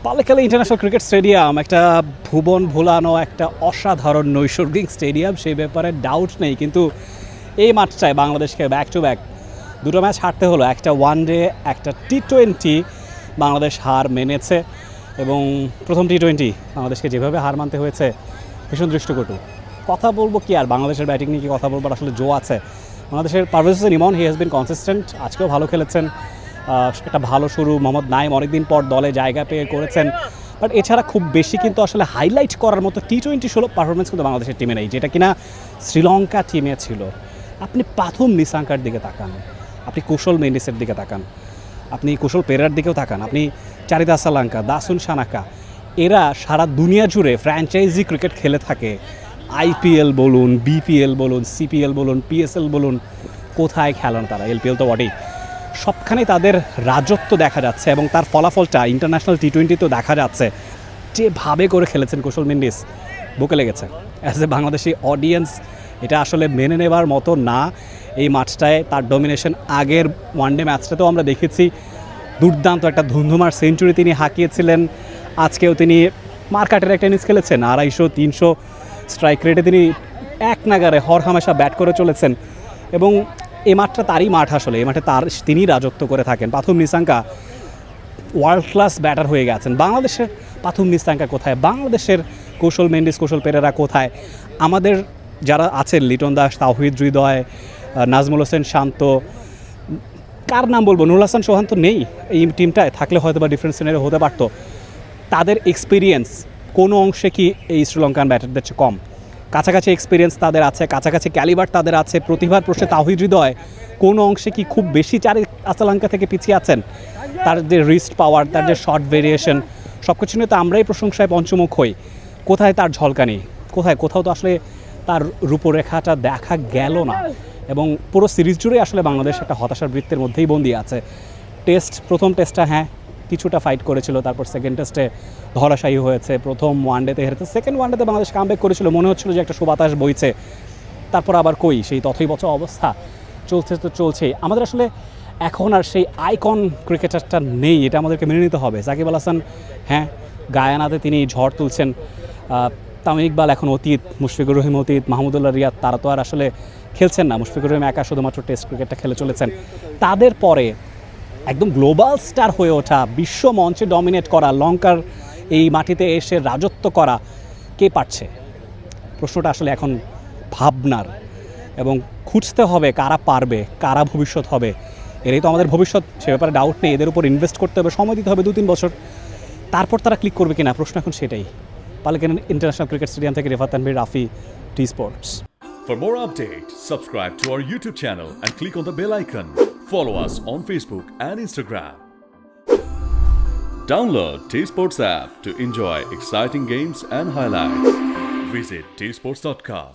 পালেখালী international cricket stadium একটা ভুবন ভোলানো একটা অসাধারণ নৈসর্গিক স্টেডিয়াম, সেই ব্যাপারে ডাউট নেই। কিন্তু এই মাঠটায় বাংলাদেশকে ব্যাক টু ব্যাক দুটো ম্যাচ হারতে হলো, একটা ওয়ানডে একটা টি20 বাংলাদেশ হার মেনেছে এবং প্রথম টি20 বাংলাদেশকে যেভাবে হার মানতে হয়েছে ভীষণ দৃষ্টিকটু। কথা বলবো কি আর, বাংলাদেশের ব্যাটিং নিয়ে কি কথা বলবো, আসলে জো আছে বাংলাদেশের। Parvez Hossain Emon he has been consistent, আজকেও ভালো খেলেছেন, একটা ভালো শুরু। মোহাম্মদ নাইম অনেকদিন পর দলে জায়গা পেয়ে করেছেন, বাট এছাড়া খুব বেশি কিন্তু আসলে হাইলাইট করার মতো টি20 সুলভ পারফরমেন্স কিন্তু বাংলাদেশের টিমে নেই, যেটা কিনা শ্রীলঙ্কা টিমে ছিল। আপনি পাথুম নিসাঙ্কার দিকে তাকান, আপনি কুশল মেন্ডিসের দিকে তাকান, আপনি কুশল পেরেরার দিকেও তাকান, আপনি চারিদা সালাঙ্কা, দাসুন সানাকা, এরা সারা দুনিয়া জুড়ে ফ্র্যাঞ্চাইজি ক্রিকেট খেলে থাকে। আইপিএল বলুন, বিপিএল বলুন, সিপিএল বলুন, পিএসএল বলুন, কোথায় খেলেন তারা, এলপিএল তো বটেই, সবখানেই তাদের রাজত্ব দেখা যাচ্ছে এবং তার ফলাফলটা ইন্টারন্যাশনাল টি20তেও দেখা যাচ্ছে। যেভাবে করে খেলেছেন কুশল মেন্ডিস, বুকে লেগেছে। অ্যাজ এ বাংলাদেশি অডিয়েন্স এটা আসলে মেনে নেবার মতো না। এই মাঠটায় তার ডমিনেশন আগের ওয়ানডে ম্যাচটাতেও আমরা দেখেছি, দুর্দান্ত একটা ধুমধুমার সেঞ্চুরি তিনি হাঁকিয়েছিলেন। আজকেও তিনি মার্কাটের একটা ইনিংস খেলেছেন, 250-300 স্ট্রাইক রেটে তিনি এক নাগারে হরহামেশা ব্যাট করে চলেছেন এবং এই মাঠটা তারই মাঠ আসলে, এই মাঠে তিনিই রাজত্ব করে থাকেন। Pathum Nissanka world class batter হয়ে গেছেন। বাংলাদেশের পাথুম নিসাঙ্কা কোথায়, বাংলাদেশের কুশল মেন্ডিস, কুশল পেরেরা কোথায়, আমাদের যারা আছেন লিটন দাস, তাওহিদ হৃদয়, নাজমুল হোসেন শান্ত, কার নাম বলবো, নুরুল হাসান সোহান তো নেই এই টিমটায়, থাকলে হয়তো বা ডিফারেন্স সিনারি হতে পারতো। তাদের এক্সপিরিয়েন্স কোনো অংশে কি এই শ্রীলঙ্কান ব্যাটারদের চেয়ে কম? কাছাকাছি এক্সপিরিয়েন্স তাদের আছে, কাছাকাছি ক্যালিবার তাদের আছে, প্রতিভার প্রশ্নে তাওহিদ হৃদয় কোনো অংশে কি খুব বেশি শ্রীলঙ্কা থেকে পিছিয়ে আছেন? তার যে রিস্ট পাওয়ার, তার যে শর্ট ভেরিয়েশন, সব কিছু নিয়ে তো আমরাই প্রশংসায় পঞ্চমুখ হই। কোথায় তার ঝলকানি, কোথাও তো আসলে তার রূপরেখাটা দেখা গেল না এবং পুরো সিরিজ জুড়ে আসলে বাংলাদেশ একটা হতাশার বৃত্তের মধ্যেই বন্দী আছে। প্রথম টেস্টটা হ্যাঁ কিছুটা ফাইট করেছিল, তারপর সেকেন্ড টেস্টে ধরাশায়ী হয়েছে, প্রথম ওয়ানডেতে হেরেছে, সেকেন্ড ওয়ানডেতে বাংলাদেশ কামব্যাক করেছিল, মনে হচ্ছিল যে একটা সুবাতাস বইছে, তারপর আবার কই সেই তথৈবচ অবস্থা চলছেই। আমাদের আসলে এখন আর সেই আইকন ক্রিকেটারটা নেই, এটা আমাদেরকে মেনে নিতে হবে। সাকিব আল হাসান হ্যাঁ গায়ানাতে তিনি ঝড় তুলছেন, তামিম ইকবাল এখন অতীত, মুশফিকুর রহিম অতীত, মাহমুদুল্লাহ রিয়াদ তারা তো আর আসলে খেলছেন না, মুশফিকুর রহিম একা শুধুমাত্র টেস্ট ক্রিকেটটা খেলে চলেছেন। তাদের পরে একদম গ্লোবাল স্টার হয়ে ওঠা, বিশ্ব মঞ্চে ডমিনেট করা, লঙ্কার এই মাটিতে এসে রাজত্ব করা কে পারছে? প্রশ্নটা আসলে এখন ভাবনার এবং খুঁজতে হবে কারা পারবে, কারা ভবিষ্যৎ হবে। এরাই তো আমাদের ভবিষ্যৎ, সে ব্যাপারে ডাউট নেই। এদের উপর ইনভেস্ট করতে হবে, সময় দিতে হবে 2-3 বছর, তারপর তারা ক্লিক করবে কিনা, প্রশ্ন এখন সেটাই। পালেখালী ইন্টারন্যাশনাল ক্রিকেট স্টেডিয়াম থেকে Refat Tanvir, Rafi, T Sports. For more updates, subscribe to our YouTube channel and click on the bell icon. Follow us on Facebook and Instagram. Download T Sports app to enjoy exciting games and highlights. Visit tsports.com.